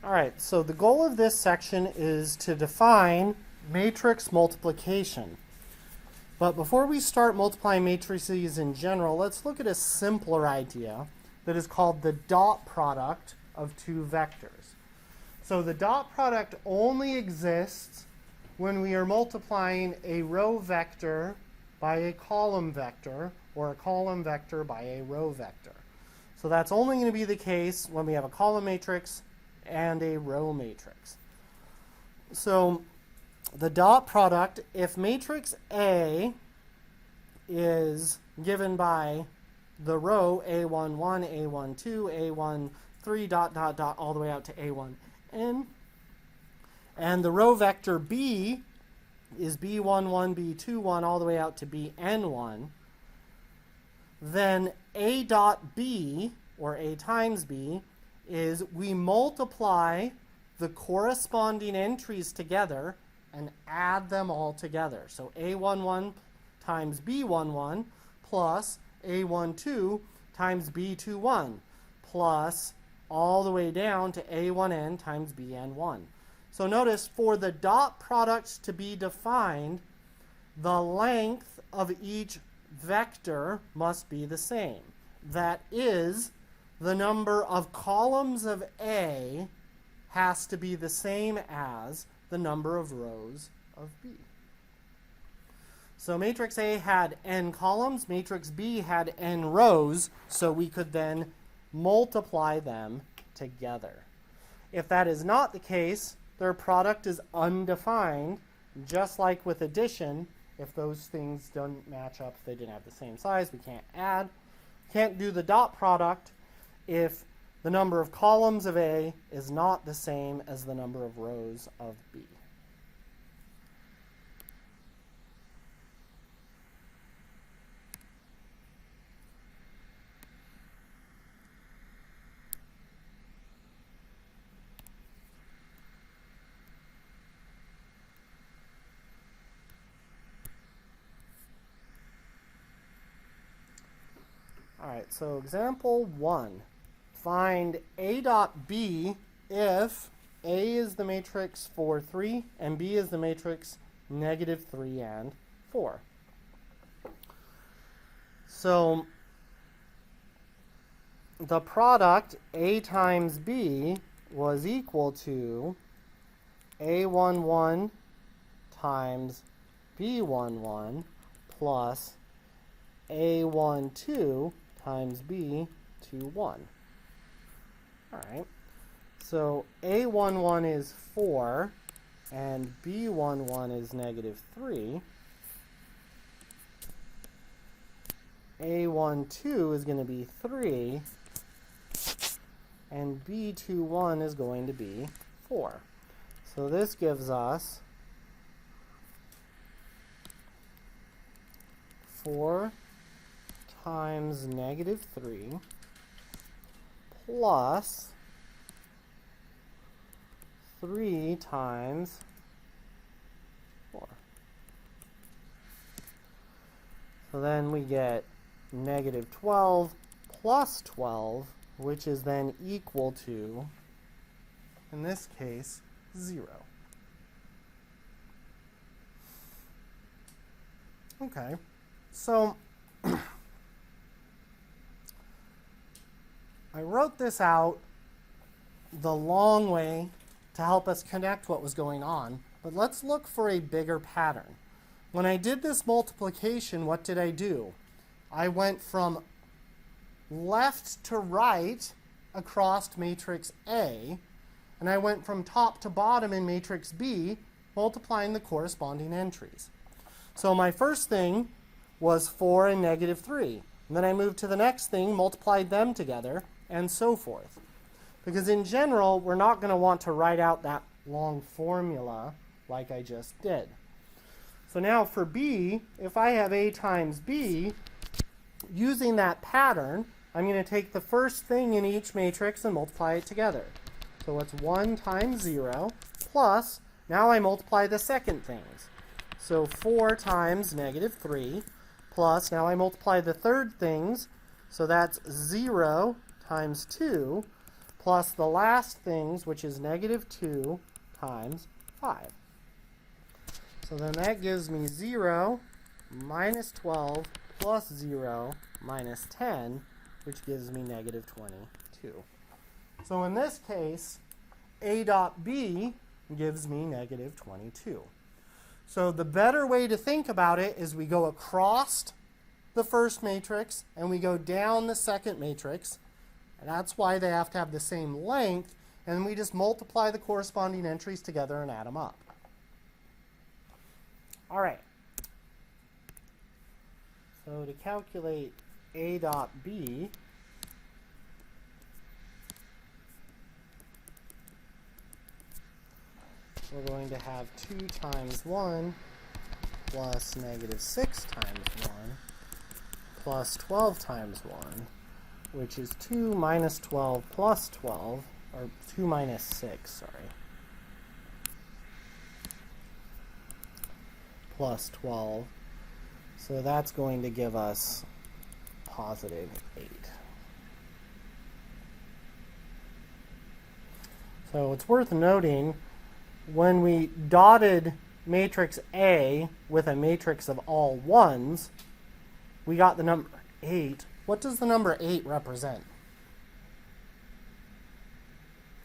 All right, so the goal of this section is to define matrix multiplication. But before we start multiplying matrices in general, let's look at a simpler idea that is called the dot product of two vectors. So the dot product only exists when we are multiplying a row vector by a column vector, or a column vector by a row vector. So that's only going to be the case when we have a column matrix and a row matrix. So the dot product, if matrix A is given by the row A11, A12, A13, dot, dot, dot, all the way out to A1n, and the row vector B is B11, B21, all the way out to Bn1, then A dot B, or A times B, is we multiply the corresponding entries together and add them all together. So A11 times B11 plus A12 times B21 plus all the way down to A1n times Bn1. So notice, for the dot product to be defined, the length of each vector must be the same. That is, the number of columns of A has to be the same as the number of rows of B. So matrix A had n columns, matrix B had n rows, so we could then multiply them together. If that is not the case, their product is undefined, just like with addition. If those things don't match up, if they didn't have the same size, we can't add. Can't do the dot product if the number of columns of A is not the same as the number of rows of B. All right, so example 1. Find A dot B if A is the matrix 4, 3, and B is the matrix negative 3 and 4. So the product A times B was equal to A11 times B11 plus A12 times B21. All right, so A11 is 4 and B11 is negative 3. A12 is going to be 3 and B21 is going to be 4. So this gives us 4 times negative 3 plus 3 times 4. So then we get negative 12 plus 12, which is then equal to, in this case, 0. Okay, so I wrote this out the long way to help us connect what was going on, but let's look for a bigger pattern. When I did this multiplication, what did I do? I went from left to right across matrix A, and I went from top to bottom in matrix B, multiplying the corresponding entries. So my first thing was 4 and negative 3. And then I moved to the next thing, multiplied them together, and so forth. Because in general, we're not going to want to write out that long formula like I just did. So now for B, if I have A times B, using that pattern, I'm going to take the first thing in each matrix and multiply it together. So it's 1 times 0 plus, now I multiply the second things. So 4 times negative 3 plus, now I multiply the third things, so that's 0 times 2 plus the last things, which is negative 2 times 5. So then that gives me 0 minus 12 plus 0 minus 10, which gives me negative 22. So in this case, A dot B gives me negative 22. So the better way to think about it is we go across the first matrix and we go down the second matrix. And that's why they have to have the same length. And we just multiply the corresponding entries together and add them up. All right. So to calculate A dot B, we're going to have 2 times 1 plus negative 6 times 1 plus 12 times 1, which is 2 minus 12 plus 12, or 2 minus 6, sorry, plus 12. So that's going to give us positive 8. So it's worth noting, when we dotted matrix A with a matrix of all ones, we got the number 8. What does the number 8 represent?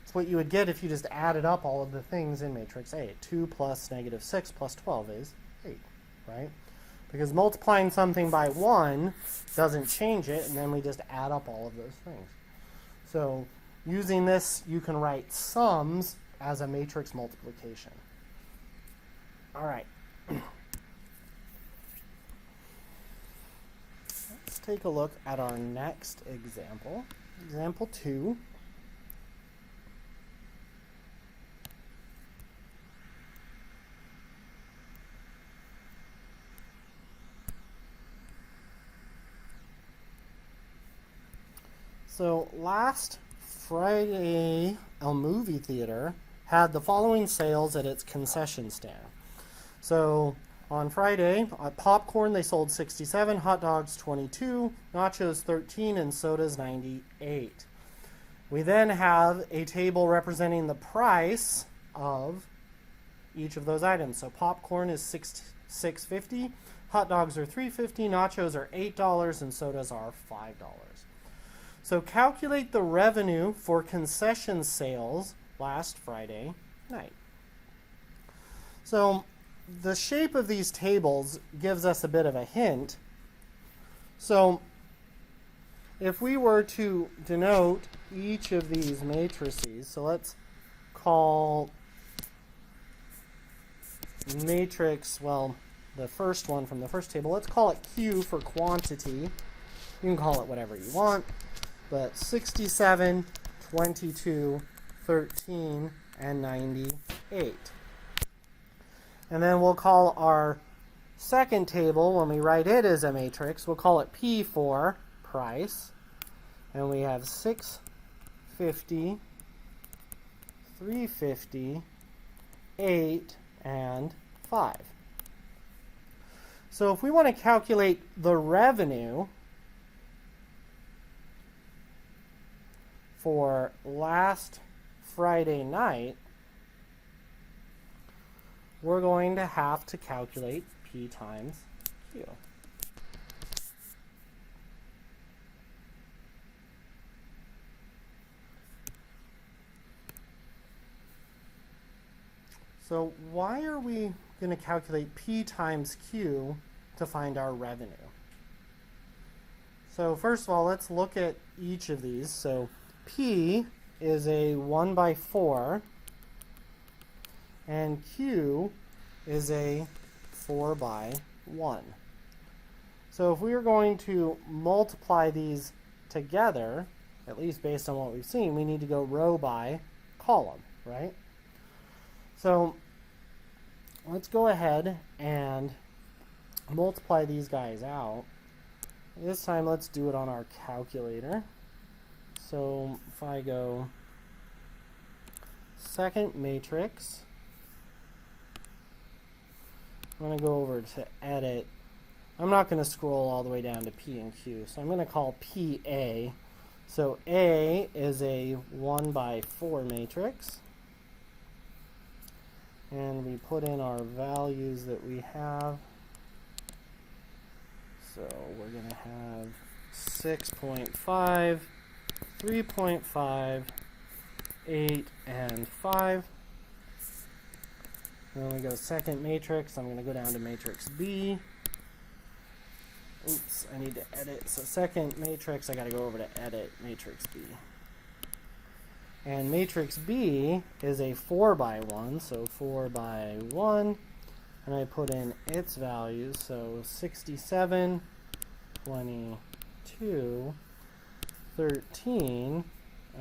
It's what you would get if you just added up all of the things in matrix A. 2 plus negative 6 plus 12 is 8, right? Because multiplying something by 1 doesn't change it, and then we just add up all of those things. So using this, you can write sums as a matrix multiplication. All right. Let's take a look at our next example. Example 2. So last Friday, a movie theater had the following sales at its concession stand. So on Friday, popcorn they sold 67, hot dogs 22, nachos 13, and sodas 98. We then have a table representing the price of each of those items. So popcorn is $6.50, hot dogs are $3.50, nachos are $8, and sodas are $5. So calculate the revenue for concession sales last Friday night. So the shape of these tables gives us a bit of a hint. So if we were to denote each of these matrices, so let's call matrix, well, the first one from the first table, let's call it Q for quantity. You can call it whatever you want, but 67, 22, 13, and 98. And then we'll call our second table, when we write it as a matrix, we'll call it P for price. And we have 650, 350, 8, and 5. So if we want to calculate the revenue for last Friday night, we're going to have to calculate P times Q. So why are we going to calculate P times Q to find our revenue? So first of all, let's look at each of these. So P is a 1 by 4, and Q is a 4 by 1. So if we are going to multiply these together, at least based on what we've seen, we need to go row by column, right? So let's go ahead and multiply these guys out. This time let's do it on our calculator. So if I go second matrix, I'm going to go over to edit. I'm not going to scroll all the way down to P and Q, so I'm going to call P A. So A is a 1 by 4 matrix. And we put in our values that we have. So we're going to have 6.5, 3.5, 8, and 5. Then we go second matrix. I'm going to go down to matrix B. Oops, I need to edit. So second matrix, I got to go over to edit matrix B. And matrix B is a 4 by 1, so 4 by 1. And I put in its values, so 67, 22, 13,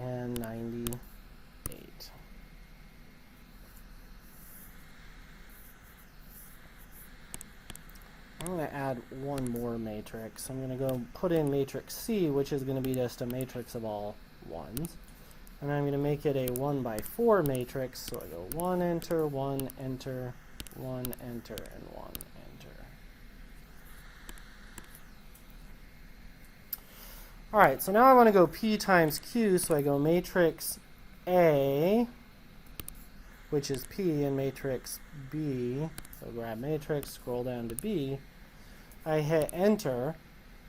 and 98. I'm going to add one more matrix. I'm going to go put in matrix C, which is going to be just a matrix of all ones. And I'm going to make it a 1 by 4 matrix. So I go 1, enter, 1, enter, 1, enter, and 1, enter. All right, so now I want to go P times Q. So I go matrix A, which is P, and matrix B. So grab matrix, scroll down to B. I hit enter.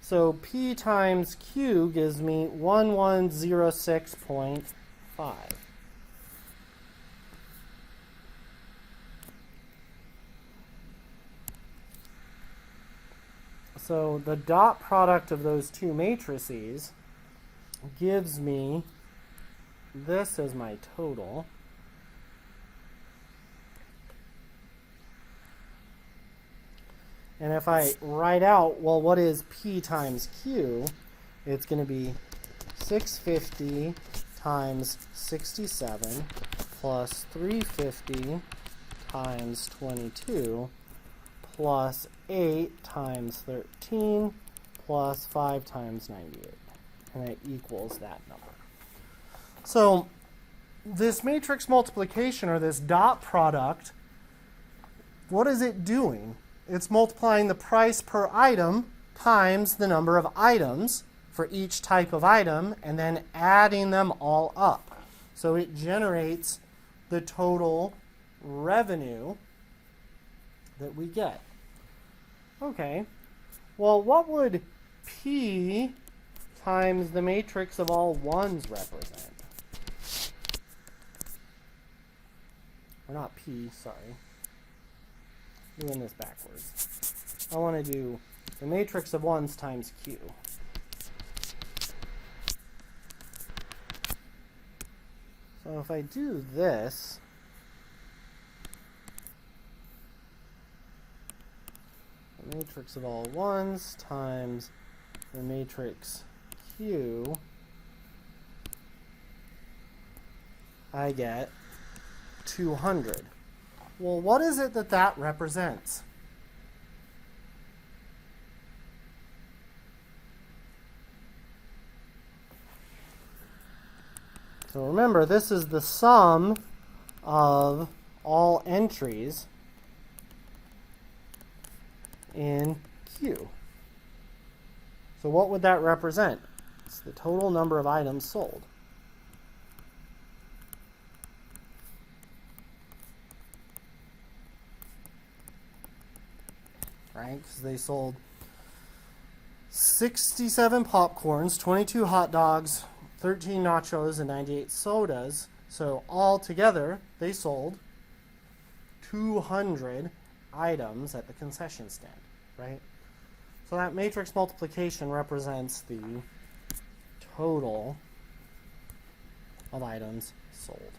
So P times Q gives me 1106.5. So the dot product of those two matrices gives me this as my total. And if I write out, well, what is P times Q? It's going to be 650 times 67 plus 350 times 22 plus 8 times 13 plus 5 times 98. And it equals that number. So this matrix multiplication, or this dot product, what is it doing? It's multiplying the price per item times the number of items for each type of item, and then adding them all up. So it generates the total revenue that we get. Okay, well, what would P times the matrix of all ones represent? Or not P, sorry. Doing this backwards. I want to do the matrix of ones times Q. So if I do this, the matrix of all ones times the matrix Q, I get 200. Well, what is it that that represents? So remember, this is the sum of all entries in Q. So what would that represent? It's the total number of items sold. Right? Because they sold 67 popcorns, 22 hot dogs, 13 nachos, and 98 sodas. So all together, they sold 200 items at the concession stand, right? So that matrix multiplication represents the total of items sold.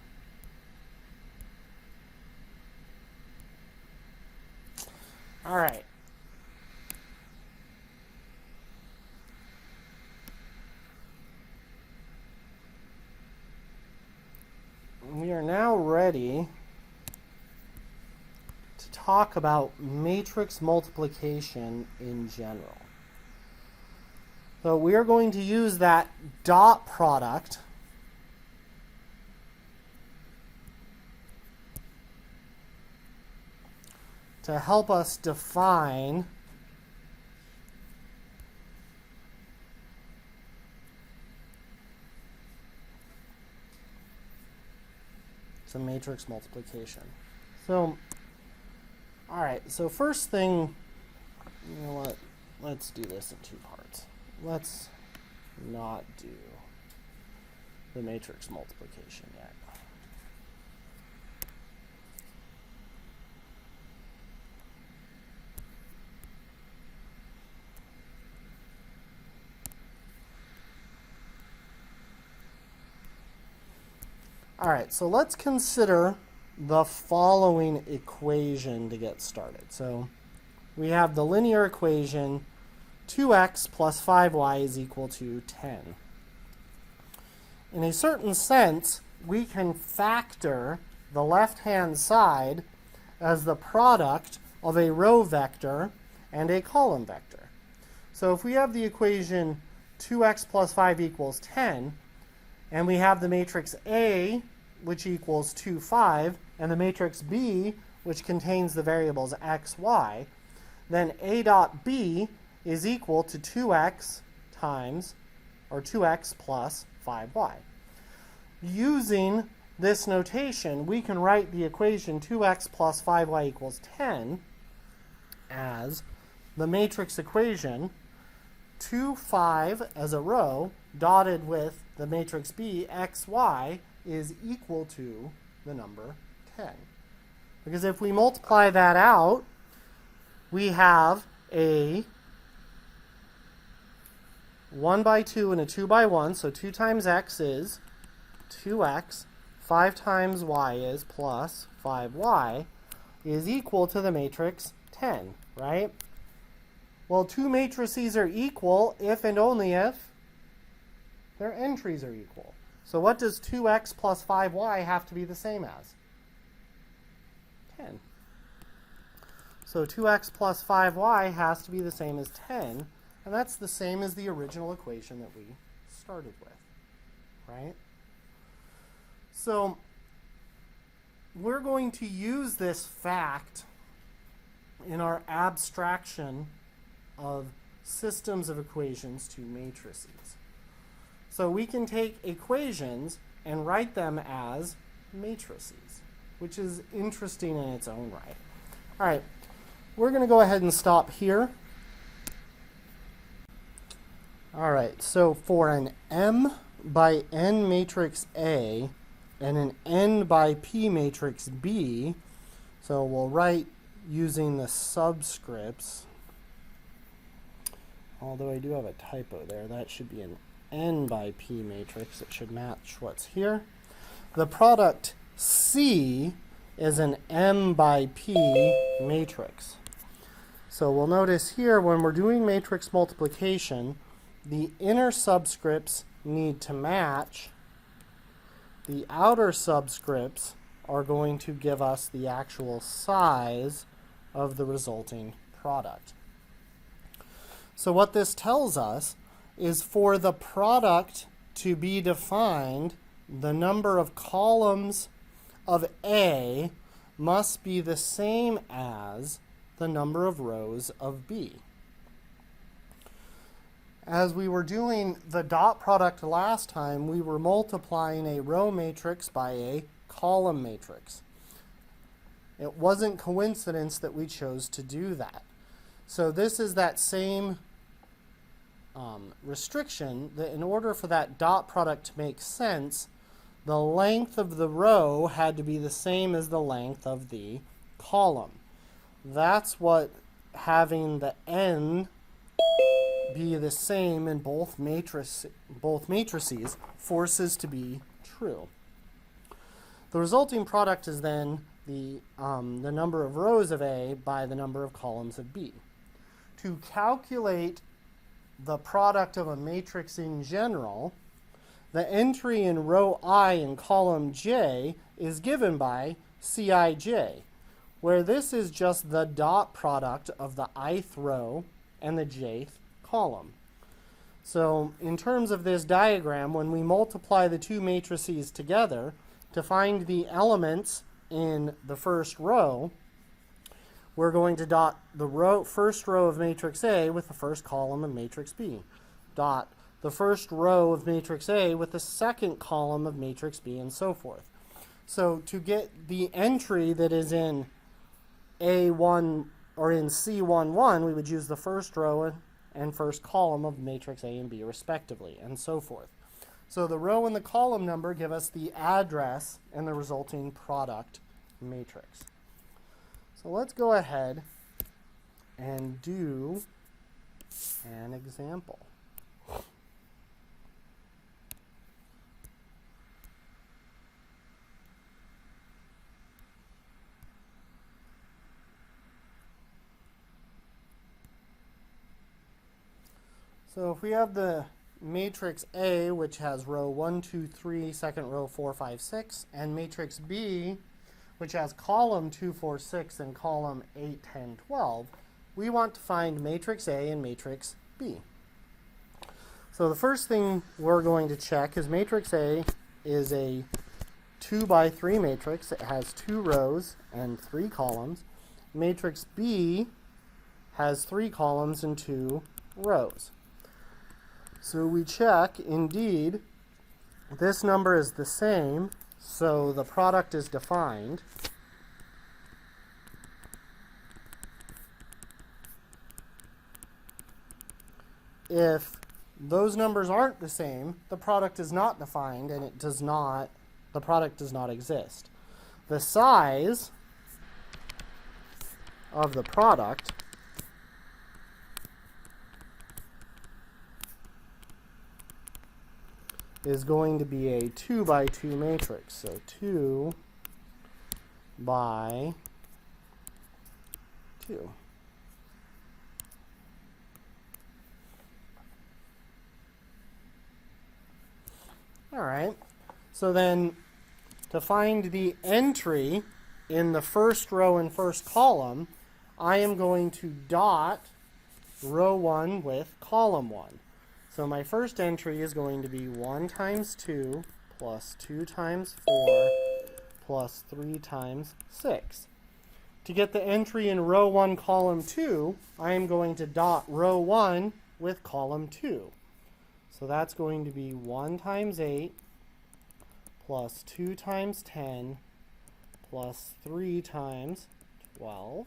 All right. We are now ready to talk about matrix multiplication in general. So we are going to use that dot product to help us define product of matrix multiplication. So, all right, so first thing, you know what, let's do this in two parts. Let's not do the matrix multiplication yet. All right, so let's consider the following equation to get started. So we have the linear equation 2x plus 5y is equal to 10. In a certain sense, we can factor the left-hand side as the product of a row vector and a column vector. So if we have the equation 2x plus 5 equals 10, and we have the matrix A, which equals 2, 5, and the matrix B, which contains the variables x, y, then A dot B is equal to 2x times, or 2x plus 5y. Using this notation, we can write the equation 2x plus 5y equals 10 as the matrix equation 2, 5 as a row dotted with the matrix B, x, y is equal to the number 10. Because if we multiply that out, we have a 1 by 2 and a 2 by 1, so 2 times x is 2x, 5 times y is plus 5y, is equal to the matrix 10, right? Well, two matrices are equal if and only if their entries are equal. So what does 2x plus 5y have to be the same as? 10. So 2x plus 5y has to be the same as 10, and that's the same as the original equation that we started with, right? So we're going to use this fact in our abstraction of systems of equations to matrices. So we can take equations and write them as matrices, which is interesting in its own right. All right, we're going to go ahead and stop here. All right, so for an M by N matrix A and an N by P matrix B, so we'll write using the subscripts, although I do have a typo there. That should be an N by P matrix. It should match what's here. The product C is an M by P matrix. So we'll notice here when we're doing matrix multiplication, the inner subscripts need to match. The outer subscripts are going to give us the actual size of the resulting product. So what this tells us is for the product to be defined, the number of columns of A must be the same as the number of rows of B. As we were doing the dot product last time, we were multiplying a row matrix by a column matrix. It wasn't coincidence that we chose to do that. So this is that same restriction that in order for that dot product to make sense, the length of the row had to be the same as the length of the column. That's what having the N be the same in both matrices forces to be true. The resulting product is then the number of rows of A by the number of columns of B. To calculate the product of a matrix in general, the entry in row I in column J is given by Cij, where this is just the dot product of the ith row and the jth column. So in terms of this diagram, when we multiply the two matrices together to find the elements in the first row, we're going to dot the first row of matrix A with the first column of matrix B. Dot the first row of matrix A with the second column of matrix B, and so forth. So to get the entry that is in A1 or in C11, we would use the first row and first column of matrix A and B respectively, and so forth. So the row and the column number give us the address and the resulting product matrix. So let's go ahead and do an example. So if we have the matrix A, which has row 1, 2, 3, second row 4, 5, 6, and matrix B, which has column 2, 4, 6, and column 8, 10, 12, we want to find matrix A and matrix B. So the first thing we're going to check is matrix A is a 2 by 3 matrix. It has 2 rows and 3 columns. Matrix B has 3 columns and 2 rows. So we check, indeed, this number is the same, so the product is defined. If those numbers aren't the same, the product is not defined and the product does not exist. The size of the product is going to be a 2 by 2 matrix. So 2 by 2. All right. So then to find the entry in the first row and first column, I am going to dot row 1 with column 1. So my first entry is going to be 1 times 2 plus 2 times 4 plus 3 times 6. To get the entry in row 1, column 2, I am going to dot row 1 with column 2. So that's going to be 1 times 8 plus 2 times 10 plus 3 times 12.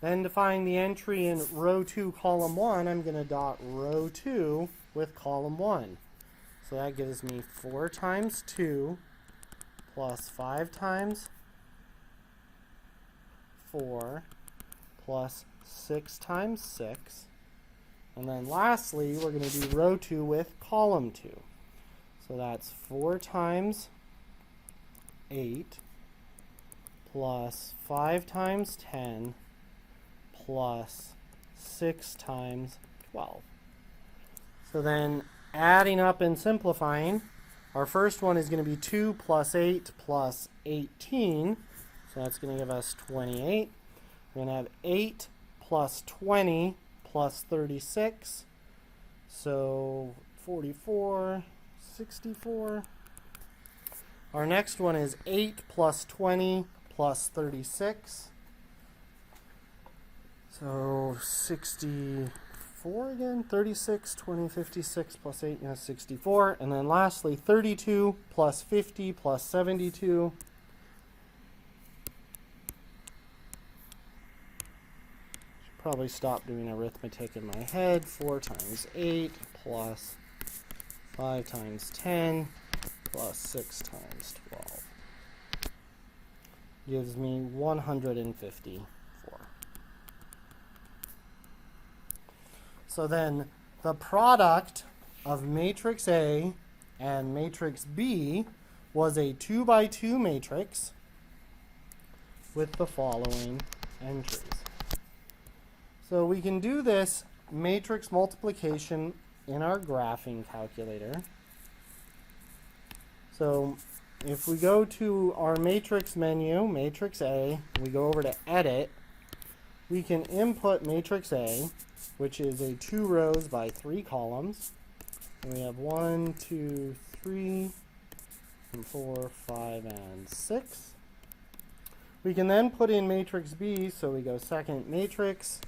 Then to find the entry in row 2, column 1, I'm going to dot row 2 with column 1. So that gives me 4 times 2 plus 5 times 4 plus 6 times 6. And then lastly, we're going to do row 2 with column 2. So that's 4 times 8 plus 5 times 10 plus 6 times 12. So then adding up and simplifying, our first one is going to be 2 plus 8 plus 18. So that's going to give us 28. We're going to have 8 plus 20 plus 36. So 44, 64. Our next one is 8 plus 20 plus 36. So 64 again, 36, 20, 56 plus 8, 64. And then lastly, 32 plus 50 plus 72. Should probably stop doing arithmetic in my head. 4 times 8 plus 5 times 10 plus 6 times 12 gives me 154. So then the product of matrix A and matrix B was a 2 by 2 matrix with the following entries. So we can do this matrix multiplication in our graphing calculator. So if we go to our matrix menu, matrix A, we go over to edit, we can input matrix A, which is a 2 rows by 3 columns. And we have 1, 2, 3, and 4, 5, and 6. We can then put in matrix B, so we go second matrix,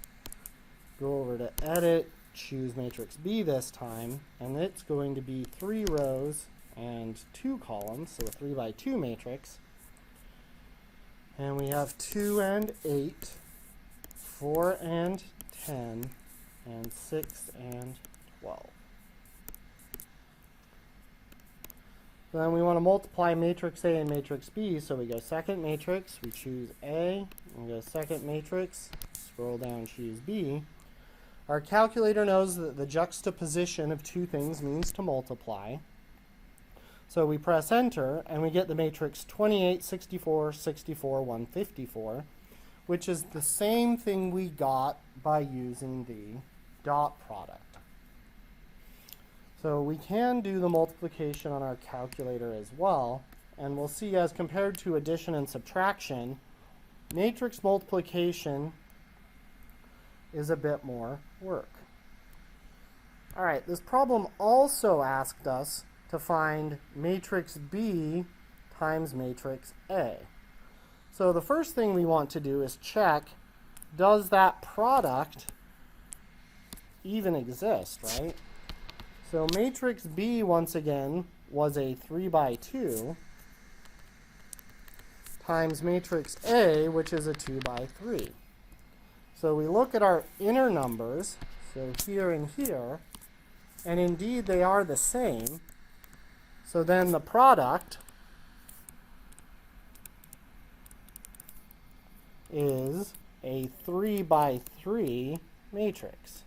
go over to edit, choose matrix B this time, and it's going to be 3 rows and 2 columns, so a 3 by 2 matrix. And we have 2 and 8, 4 and 10, and 6 and 12. Then we want to multiply matrix A and matrix B, so we go second matrix, we choose A, and go second matrix, scroll down, choose B. Our calculator knows that the juxtaposition of two things means to multiply. So we press enter, and we get the matrix 28, 64, 64, 154, which is the same thing we got by using the dot product. So we can do the multiplication on our calculator as well, and we'll see as compared to addition and subtraction, matrix multiplication is a bit more work. All right, this problem also asked us to find matrix B times matrix A. So the first thing we want to do is check, does that product even exist, right? So matrix B, once again, was a 3 by 2 times matrix A, which is a 2 by 3. So we look at our inner numbers, so here and here, and indeed they are the same. So then the product is a 3 by 3 matrix.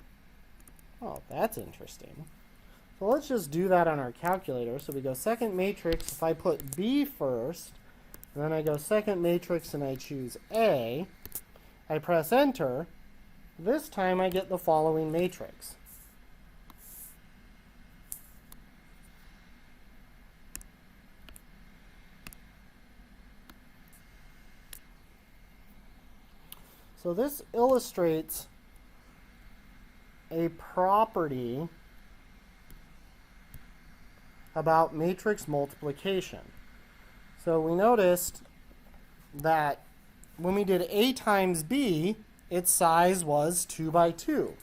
Oh, that's interesting. So let's just do that on our calculator. So we go second matrix. If I put B first, then I go second matrix and I choose A, I press enter. This time I get the following matrix. So this illustrates a property about matrix multiplication. So we noticed that when we did A times B, its size was 2 by 2.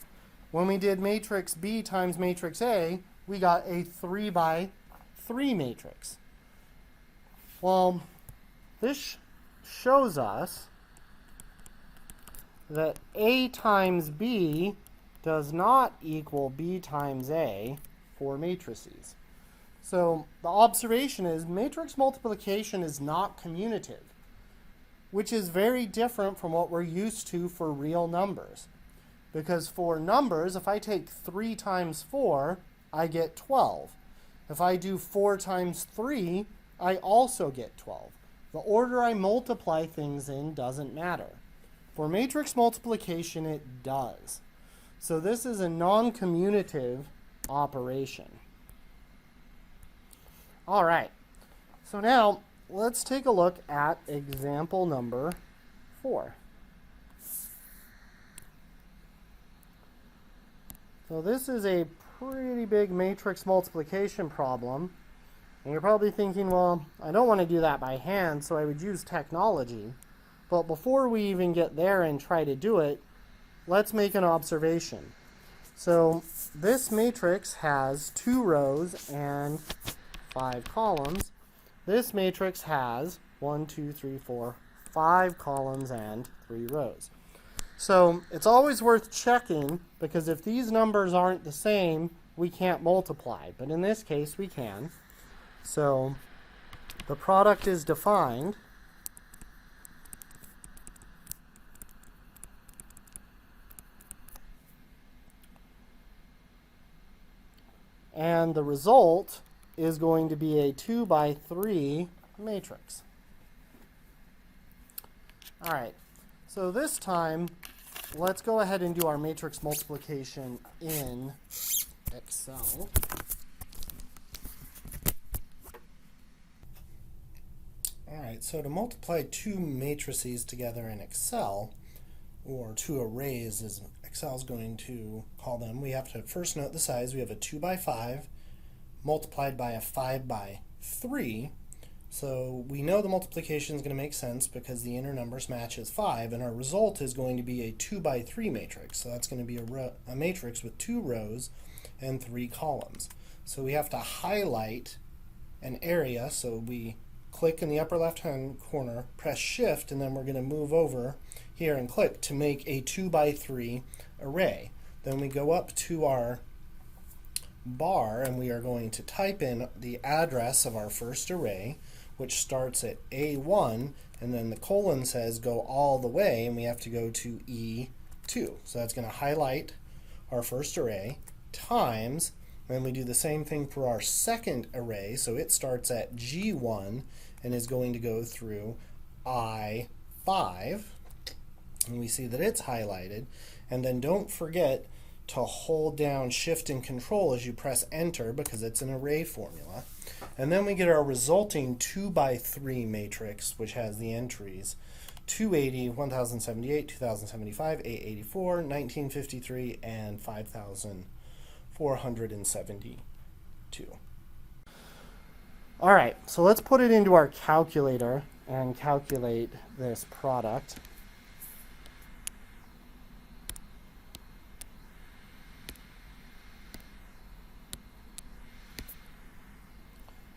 When we did matrix B times matrix A, we got a 3 by 3 matrix. Well, this shows us that A times B does not equal B times A for matrices. So the observation is matrix multiplication is not commutative, which is very different from what we're used to for real numbers. Because for numbers, if I take 3 times 4, I get 12. If I do 4 times 3, I also get 12. The order I multiply things in doesn't matter. For matrix multiplication, it does. So this is a non-commutative operation. All right, so now let's take a look at example number 4. So this is a pretty big matrix multiplication problem. And you're probably thinking, well, I don't want to do that by hand, so I would use technology. But before we even get there and try to do it, let's make an observation. So this matrix has 2 rows and 5 columns. This matrix has 1, 2, 3, 4, 5 columns and 3 rows. So it's always worth checking, because if these numbers aren't the same, we can't multiply. But in this case, we can. So the product is defined. And the result is going to be a 2 by 3 matrix. All right, so this time, let's go ahead and do our matrix multiplication in Excel. All right, so to multiply 2 matrices together in Excel, or 2 arrays as Excel is going to call them, we have to first note the size. We have a 2 by 5 multiplied by a 5 by 3. So we know the multiplication is going to make sense because the inner numbers match as 5, and our result is going to be a 2 by 3 matrix. So that's going to be a matrix with 2 rows and 3 columns. So we have to highlight an area. So we click in the upper left-hand corner, press Shift, and then we're going to move over here and click to make a 2x3 array. Then we go up to our bar and we are going to type in the address of our first array, which starts at A1, and then the colon says go all the way, and we have to go to E2. So that's going to highlight our first array, times, and then we do the same thing for our second array, so it starts at G1 and is going to go through I5, and we see that it's highlighted. And then don't forget to hold down Shift and Control as you press Enter, because it's an array formula. And then we get our resulting 2x3 matrix, which has the entries 280, 1078, 2075, 884, 1953, and 5472. All right, so let's put it into our calculator and calculate this product.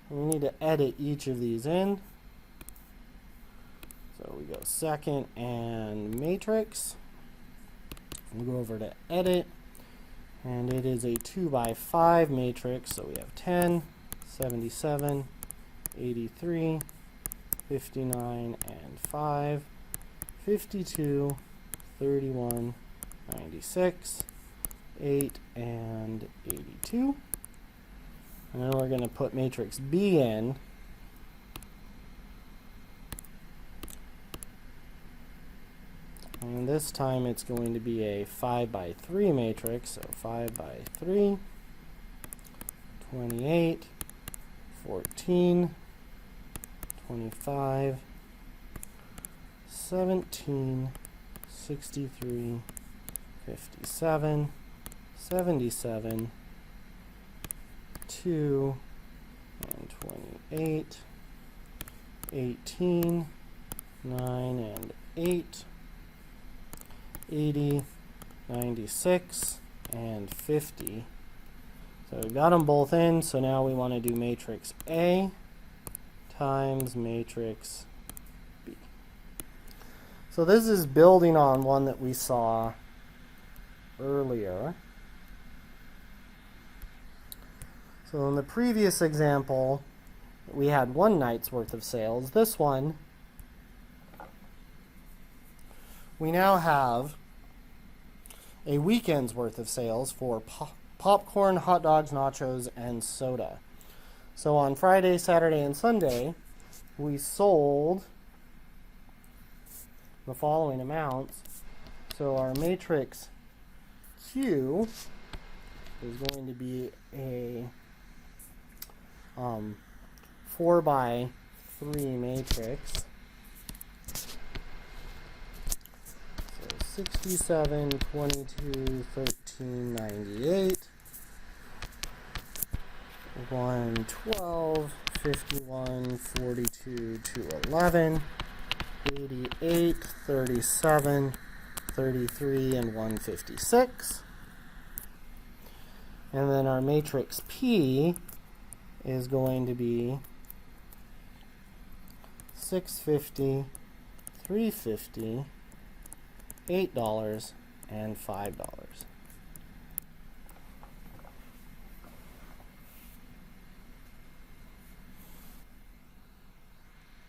We need to edit each of these in. So we go second and matrix. We go over to edit, and it is a 2x5 matrix. So we have 10, 77, 83, 59, and 5, 52, 31, 96, 8, and 82. And then we're going to put matrix B in. And this time it's going to be a 5x3 matrix. So 5x3, 28, 14, 25, 17, 63, 57, 77, 2, and 28, 18, 9, and 8, 80, 96, and 50. So we got them both in, so now we want to do matrix A times matrix B. So this is building on one that we saw earlier. So in the previous example, we had one night's worth of sales. This one, we now have a weekend's worth of sales for popcorn, hot dogs, nachos, and soda. So on Friday, Saturday, and Sunday, we sold the following amounts. So our matrix Q is going to be a 4x3 matrix. So 67, 22, 13, 98, 1, 12, 51, 42, 211, 88, 37, 33, and 156. And then our matrix P is going to be 650, 350, $8, and $5.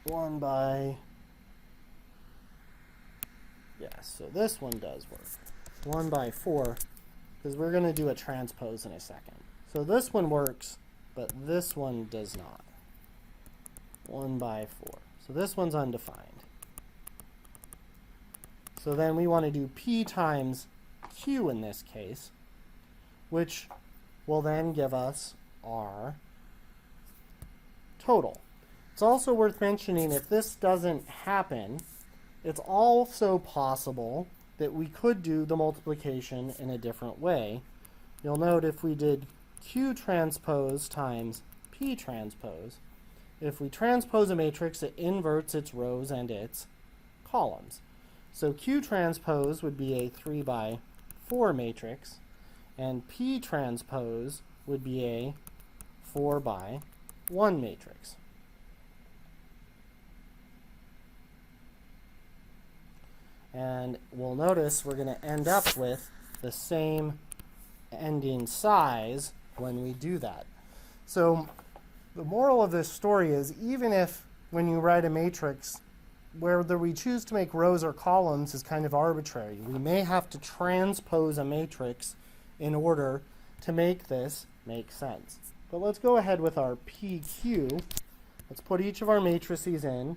One by, yes, so this one does work. 1 by 4, because we're going to do a transpose in a second. So this one works, but this one does not. 1 by 4. So this one's undefined. So then we want to do P times Q in this case, which will then give us our total. It's also worth mentioning, if this doesn't happen, it's also possible that we could do the multiplication in a different way. You'll note if we did Q transpose times P transpose, if we transpose a matrix, it inverts its rows and its columns. So Q transpose would be a 3 by 4 matrix, and P transpose would be a 4 by one matrix. And we'll notice we're going to end up with the same ending size when we do that. So the moral of this story is, even if when you write a matrix, whether we choose to make rows or columns is kind of arbitrary. We may have to transpose a matrix in order to make this make sense. But let's go ahead with our PQ. Let's put each of our matrices in,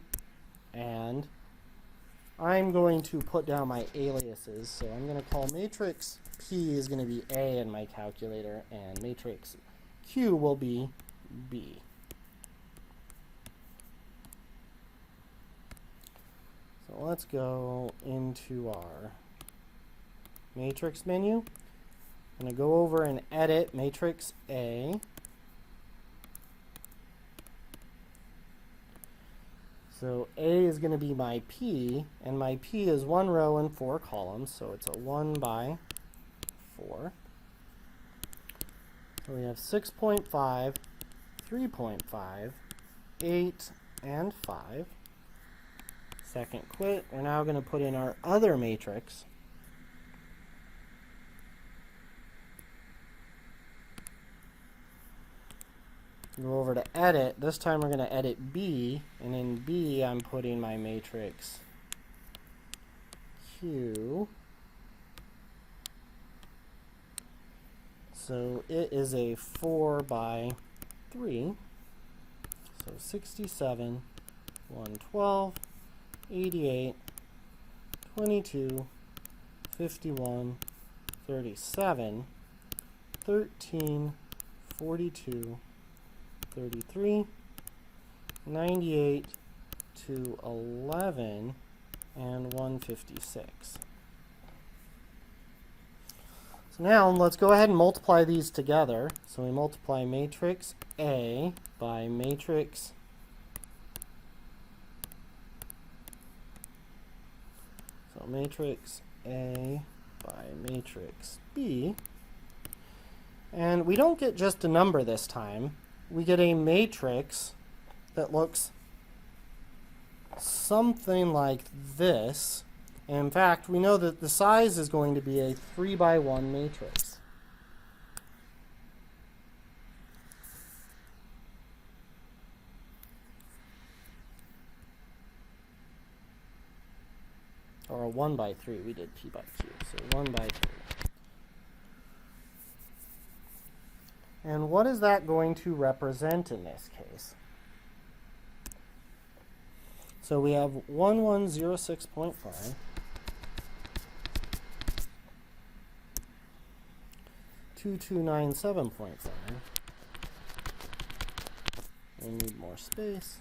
and I'm going to put down my aliases. So I'm going to call matrix P is going to be A in my calculator, and matrix Q will be B. So let's go into our matrix menu. I'm going to go over and edit matrix A. So A is going to be my P, and my P is 1 row and 4 columns, so it's a 1 by 4. So we have 6.5, 3.5, 8, and 5. Second quit. We're now going to put in our other matrix. Go over to edit. This time we're going to edit B, and in B I'm putting my matrix Q. So it is a 4 by 3. So 67, 112, 88, 22, 51, 37, 13, 42, 33, 98 to 11, and 156. So now let's go ahead and multiply these together. So we multiply matrix A by matrix matrix A by matrix B. And we don't get just a number this time. We get a matrix that looks something like this. And in fact, we know that the size is going to be a 3 by 1 matrix. Or a 1 by 3. We did P by Q. So 1 by 3. And what is that going to represent in this case? So we have 1106.5, 2297.5. We need more space.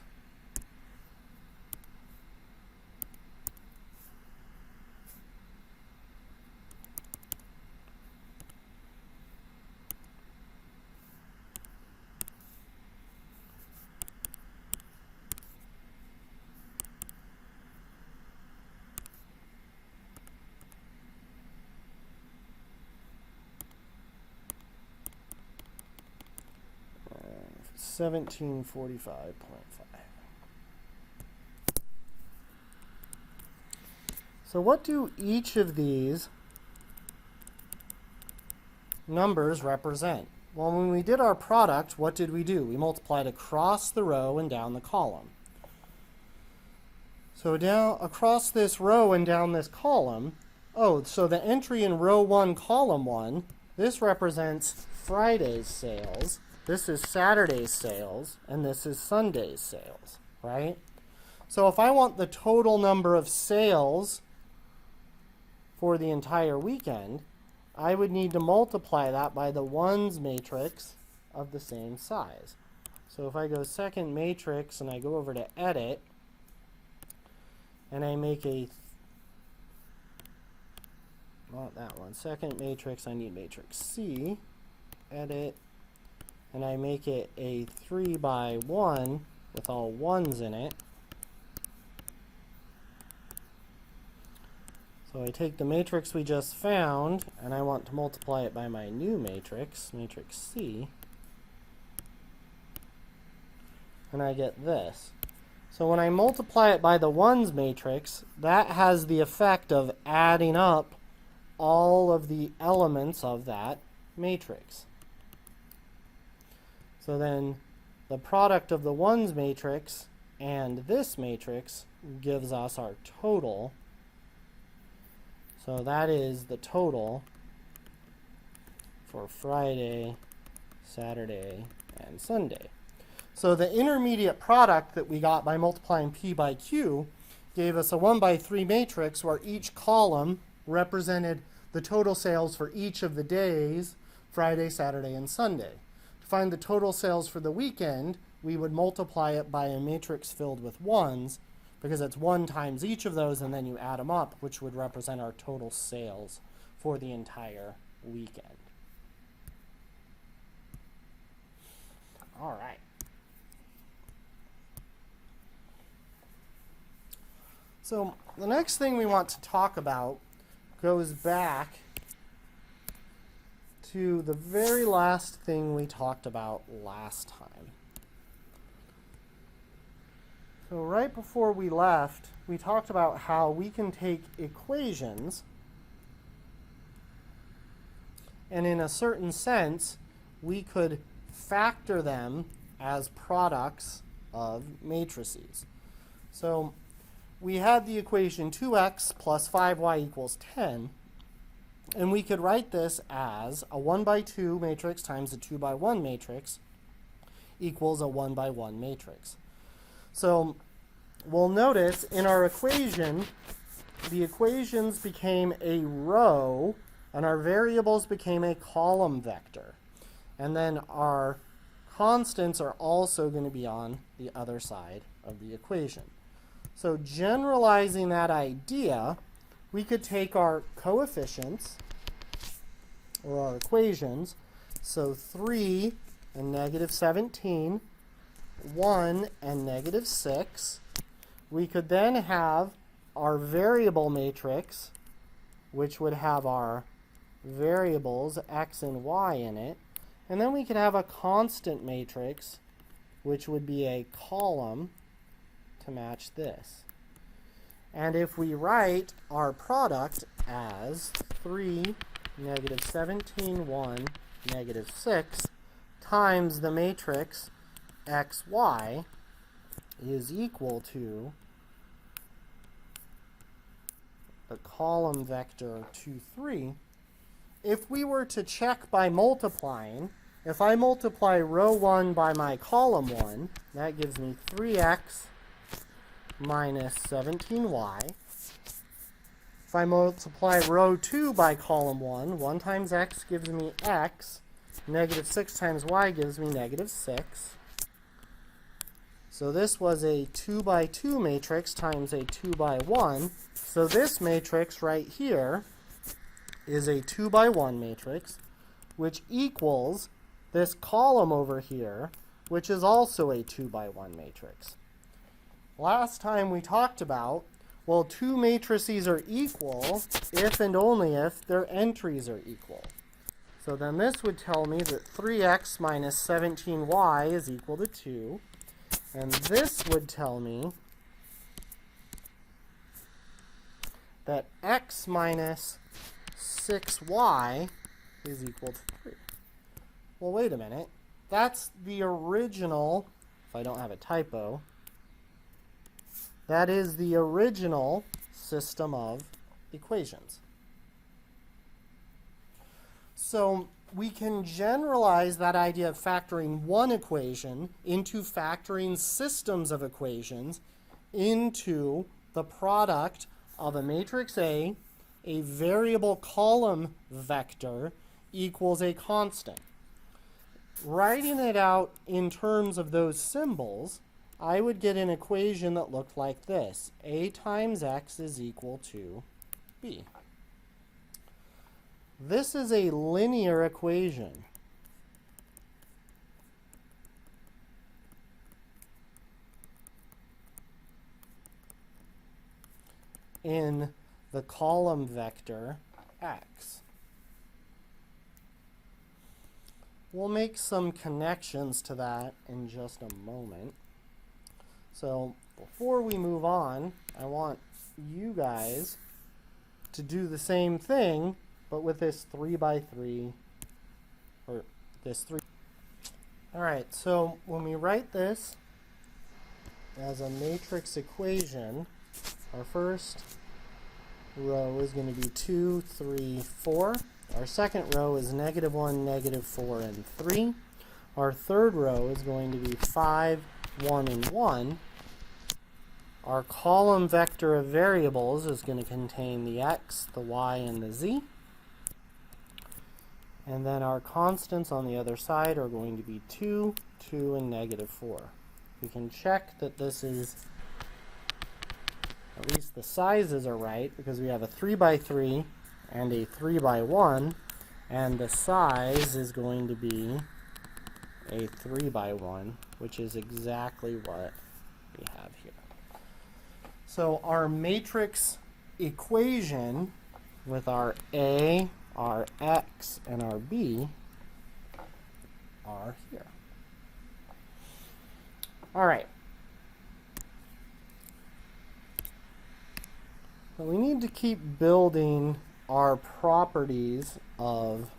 Uh, 1745.5. So what do each of these numbers represent? Well, when we did our product, what did we do? We multiplied across the row and down the column. So down across this row and down this column, so the entry in row 1, column 1, this represents Friday's sales, this is Saturday's sales, and this is Sunday's sales, right? So if I want the total number of sales for the entire weekend, I would need to multiply that by the ones matrix of the same size. So if I go second matrix and I go over to edit, and I make not that one, second matrix, I need matrix C, edit, and I make it a 3 by 1 with all ones in it. So I take the matrix we just found, and I want to multiply it by my new matrix, matrix C. and I get this. So when I multiply it by the ones matrix, that has the effect of adding up all of the elements of that matrix. So then the product of the ones matrix and this matrix gives us our total. So that is the total for Friday, Saturday, and Sunday. So the intermediate product that we got by multiplying P by Q gave us a 1 by 3 matrix where each column represented the total sales for each of the days, Friday, Saturday, and Sunday. To find the total sales for the weekend, we would multiply it by a matrix filled with ones, because it's 1 times each of those, and then you add them up, which would represent our total sales for the entire weekend. All right. So the next thing we want to talk about goes back to the very last thing we talked about last time. So right before we left, we talked about how we can take equations and in a certain sense, we could factor them as products of matrices. So we had the equation 2x plus 5y equals 10, and we could write this as a 1 by 2 matrix times a 2 by 1 matrix equals a 1 by 1 matrix. So we'll notice in our equation, the equations became a row, and our variables became a column vector. And then our constants are also going to be on the other side of the equation. So generalizing that idea, we could take our coefficients, or our equations, so 3 and negative 17, 1 and negative 6. We could then have our variable matrix, which would have our variables x and y in it. And then we could have a constant matrix, which would be a column to match this. And if we write our product as 3, negative 17, 1, negative 6 times the matrix xy is equal to the column vector 2, 3. If we were to check by multiplying, if I multiply row 1 by my column 1, that gives me 3x minus 17y. If I multiply row 2 by column 1, 1 times x gives me x, negative 6 times y gives me negative 6. So this was a 2 by 2 matrix times a 2 by 1. So this matrix right here is a 2 by 1 matrix, which equals this column over here, which is also a 2 by 1 matrix. Last time we talked about, well, two matrices are equal if and only if their entries are equal. So then this would tell me that 3x minus 17y is equal to 2. And this would tell me that x minus 6y is equal to 3. Well, wait a minute. That's the original, if I don't have a typo, that is the original system of equations. So we can generalize that idea of factoring one equation into factoring systems of equations into the product of a matrix A variable column vector equals a constant. Writing it out in terms of those symbols, I would get an equation that looked like this. A times x is equal to b. This is a linear equation. In the column vector x. We'll make some connections to that in just a moment. So before we move on, I want you guys to do the same thing, but with this 3 by 3, or this 3. All right, so when we write this as a matrix equation, our first row is going to be 2, 3, 4. Our second row is -1, -4, and 3. Our third row is going to be 5, 1, and 1. Our column vector of variables is going to contain the x, the y, and the z. And then our constants on the other side are going to be 2, 2, and -4. We can check that this is, at least the sizes are right, because we have a 3 by 3 and a 3 by 1, and the size is going to be a 3 by 1, which is exactly what we have here. So our matrix equation with our A, our X, and our B are here. All right. So we need to keep building our properties of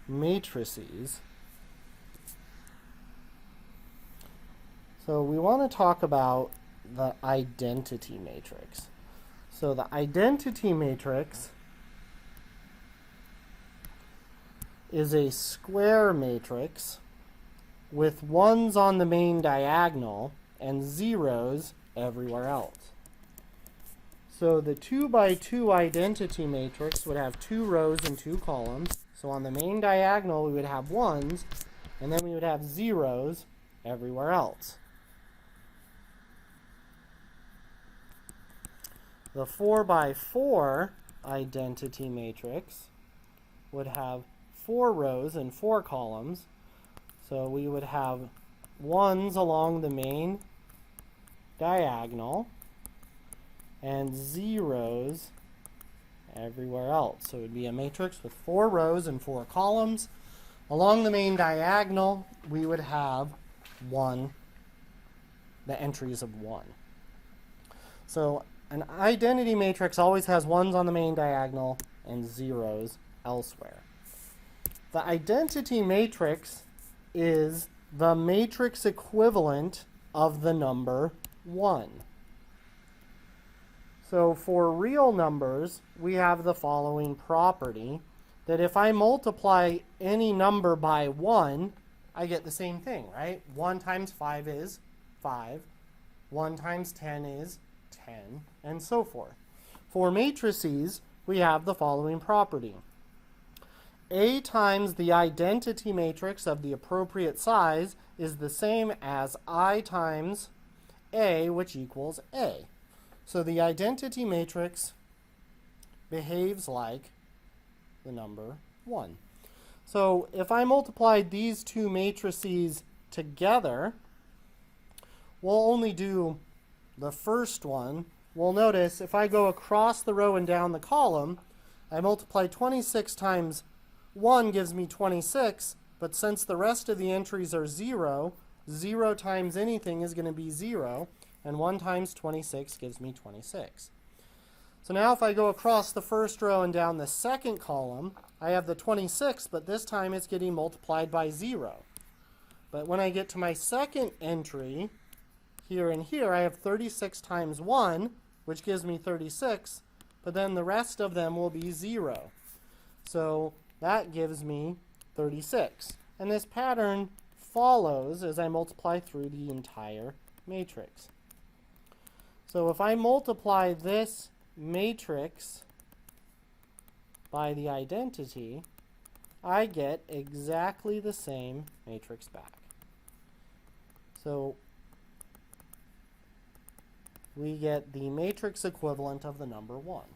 matrices. So we want to talk about the identity matrix. So the identity matrix is a square matrix with ones on the main diagonal and zeros everywhere else. So the 2 by 2 identity matrix would have 2 rows and 2 columns. So on the main diagonal we would have ones, and then we would have zeros everywhere else. The 4 by 4 identity matrix would have 4 rows and 4 columns. So we would have ones along the main diagonal and zeros everywhere else. So it would be a matrix with 4 rows and 4 columns. Along the main diagonal, we would have the entries of 1. So an identity matrix always has ones on the main diagonal and zeros elsewhere. The identity matrix is the matrix equivalent of the number 1. So for real numbers, we have the following property, that if I multiply any number by 1, I get the same thing, right? 1 times 5 is 5. 1 times 10 is 10, and so forth. For matrices, we have the following property. A times the identity matrix of the appropriate size is the same as I times A, which equals A. So the identity matrix behaves like the number 1. So if I multiplied these two matrices together, we'll only do the first one. We'll notice if I go across the row and down the column, I multiply 26 times 1 gives me 26, but since the rest of the entries are 0, 0 times anything is going to be 0, and 1 times 26 gives me 26. So now if I go across the first row and down the second column, I have the 26, but this time it's getting multiplied by 0. But when I get to my second entry, here and here, I have 36 times 1, which gives me 36, but then the rest of them will be 0. So that gives me 36. And this pattern follows as I multiply through the entire matrix. So if I multiply this matrix by the identity, I get exactly the same matrix back. So we get the matrix equivalent of the number 1.